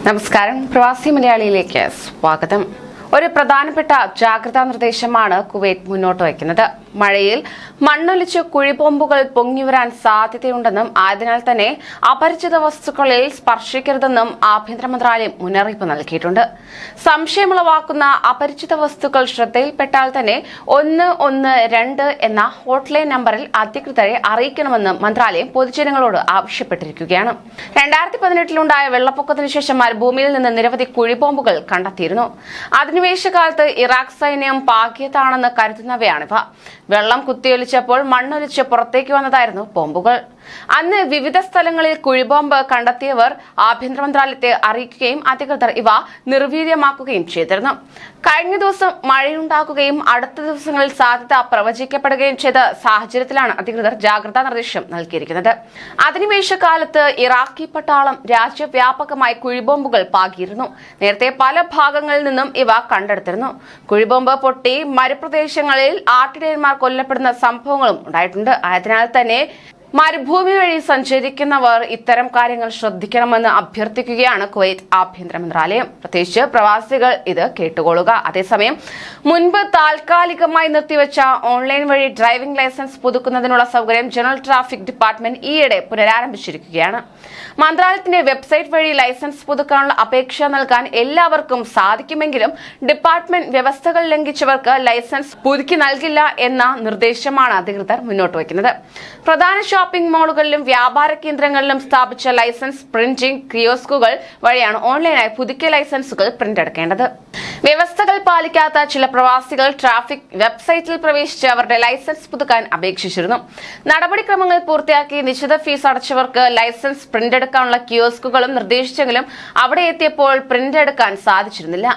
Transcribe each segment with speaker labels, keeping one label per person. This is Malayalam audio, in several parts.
Speaker 1: നമസ്കാരം, പ്രവാസി മലയാളിയിലേക്ക് സ്വാഗതം. ഒരു പ്രധാനപ്പെട്ട ജാഗ്രതാ നിർദ്ദേശമാണ് കുവൈറ്റ് മുന്നോട്ട് വയ്ക്കുന്നത്. മഴയിൽ മണ്ണൊലിച്ച് കുഴിബോംബുകൾ പൊങ്ങിവരാൻ സാധ്യതയുണ്ടെന്നും അതിനാൽ തന്നെ അപരിചിത വസ്തുക്കളിൽ സ്പർശിക്കരുതെന്നും ആഭ്യന്തര മന്ത്രാലയം മുന്നറിയിപ്പ് നൽകിയിട്ടുണ്ട്. സംശയമുളവാക്കുന്ന അപരിചിത വസ്തുക്കൾ ശ്രദ്ധയിൽപ്പെട്ടാൽ തന്നെ 112 എന്ന ഹോട്ട്ലൈൻ നമ്പറിൽ അധികൃതരെ അറിയിക്കണമെന്നും മന്ത്രാലയം പൊതുജനങ്ങളോട് ആവശ്യപ്പെട്ടിരിക്കുകയാണ്. 2018-ലുണ്ടായ വെള്ളപ്പൊക്കത്തിനു ശേഷം മരുഭൂമിയിൽ നിന്ന് നിരവധി കുഴിബോംബുകൾ കണ്ടെത്തിയിരുന്നു. അധിനിവേശകാലത്ത് ഇറാഖ് സൈന്യം പാകിയതാണെന്ന് കരുതുന്നവയാണിവ. വെള്ളം കുത്തിയൊലിച്ചപ്പോൾ മണ്ണൊലിച്ച് പുറത്തേക്ക് വന്നതായിരുന്നു ബോംബുകൾ. അന്ന് വിവിധ സ്ഥലങ്ങളിൽ കുഴിബോംബ് കണ്ടെത്തിയവർ ആഭ്യന്തര മന്ത്രാലയത്തെ അറിയിക്കുകയും അധികൃതർ ഇവ നിർവീര്യമാക്കുകയും ചെയ്തിരുന്നു. കഴിഞ്ഞ ദിവസം മഴയുണ്ടാകുകയും അടുത്ത ദിവസങ്ങളിൽ സാധ്യത പ്രവചിക്കപ്പെടുകയും ചെയ്ത സാഹചര്യത്തിലാണ് അധികൃതർ ജാഗ്രതാ നിർദ്ദേശം നൽകിയിരിക്കുന്നത്. അധിനിവേശകാലത്ത് ഇറാഖി പട്ടാളം രാജ്യവ്യാപകമായി കുഴിബോംബുകൾ പാകിയിരുന്നു. നേരത്തെ പല ഭാഗങ്ങളിൽ നിന്നും ഇവ കണ്ടെടുത്തിരുന്നു. കുഴിബോംബ് പൊട്ടി മരുപ്രദേശങ്ങളിൽ ആട്ടിടയന്മാർ കൊല്ലപ്പെടുന്ന സംഭവങ്ങളും ഉണ്ടായിട്ടുണ്ട്. അതിനാൽ തന്നെ മരുഭൂമി വഴി സഞ്ചരിക്കുന്നവർ ഇത്തരം കാര്യങ്ങൾ ശ്രദ്ധിക്കണമെന്ന് അഭ്യർത്ഥിക്കുകയാണ് കുവൈറ്റ് ആഭ്യന്തര മന്ത്രാലയം. പ്രത്യേകിച്ച് പ്രവാസികൾ ഇത് കേട്ടുകൊള്ളുക. അതേസമയം മുൻപ് താൽക്കാലികമായി നിർത്തിവെച്ച ഓൺലൈൻ വഴി ഡ്രൈവിംഗ് ലൈസൻസ് പുതുക്കുന്നതിനുള്ള സൗകര്യം ജനറൽ ട്രാഫിക് ഡിപ്പാർട്ട്മെന്റ് ഈയിടെ പുനരാരംഭിച്ചിരിക്കുകയാണ്. മന്ത്രാലയത്തിന്റെ വെബ്സൈറ്റ് വഴി ലൈസൻസ് പുതുക്കാനുള്ള അപേക്ഷ നൽകാൻ എല്ലാവർക്കും സാധിക്കുമെങ്കിലും ഡിപ്പാർട്ട്മെന്റ് വ്യവസ്ഥകൾ ലംഘിച്ചവർക്ക് ലൈസൻസ് പുതുക്കി നൽകില്ല എന്ന നിർദ്ദേശമാണ് അധികൃതർ മുന്നോട്ട് വയ്ക്കുന്നത്. പ്രധാന ഷോപ്പിംഗ് മാളുകളിലും വ്യാപാര കേന്ദ്രങ്ങളിലും സ്ഥാപിച്ച ലൈസൻസ് പ്രിന്റിംഗ് കിയോസ്കുകൾ വഴിയാണ് ഓൺലൈനായി പുതുക്കിയ ലൈസൻസുകൾ പ്രിന്റ് എടുക്കേണ്ടത്. വ്യവസ്ഥകൾ പാലിക്കാത്ത ചില പ്രവാസികൾ ട്രാഫിക് വെബ്സൈറ്റിൽ പ്രവേശിച്ച് അവരുടെ ലൈസൻസ് പുതുക്കാൻ അപേക്ഷിച്ചിരുന്നു. നടപടിക്രമങ്ങൾ പൂർത്തിയാക്കി നിശ്ചിത ഫീസ് അടച്ചവർക്ക് ലൈസൻസ് പ്രിന്റ് എടുക്കാനുള്ള കിയോസ്കുകളും നിർദ്ദേശിച്ചെങ്കിലും അവിടെ എത്തിയപ്പോൾ പ്രിന്റ് എടുക്കാൻ സാധിച്ചിരുന്നില്ല.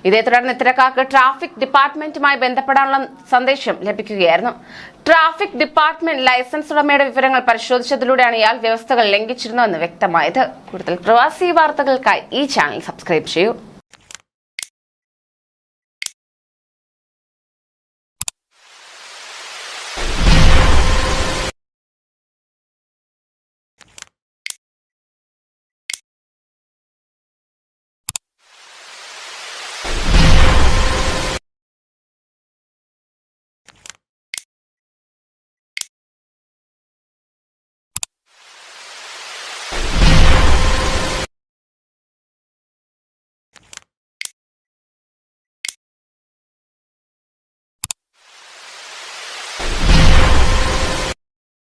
Speaker 1: ഇതേ തുടർന്ന് ഇത്തരക്കാർക്ക് ട്രാഫിക് ഡിപ്പാർട്ട്മെന്റുമായി ബന്ധപ്പെടാനുള്ള സന്ദേശം ലഭിക്കുകയായിരുന്നു. ട്രാഫിക് ഡിപ്പാർട്ട്മെന്റ് ലൈസൻസ് ഉടമയുടെ വിവരങ്ങൾ പരിശോധിച്ചതിലൂടെയാണ് ഇയാൾ വ്യവസ്ഥകൾ ലംഘിച്ചിരുന്നുവെന്ന് വ്യക്തമായത്. കൂടുതൽ പ്രവാസി വാർത്തകൾക്കായി ഈ ചാനൽ സബ്സ്ക്രൈബ് ചെയ്യൂ.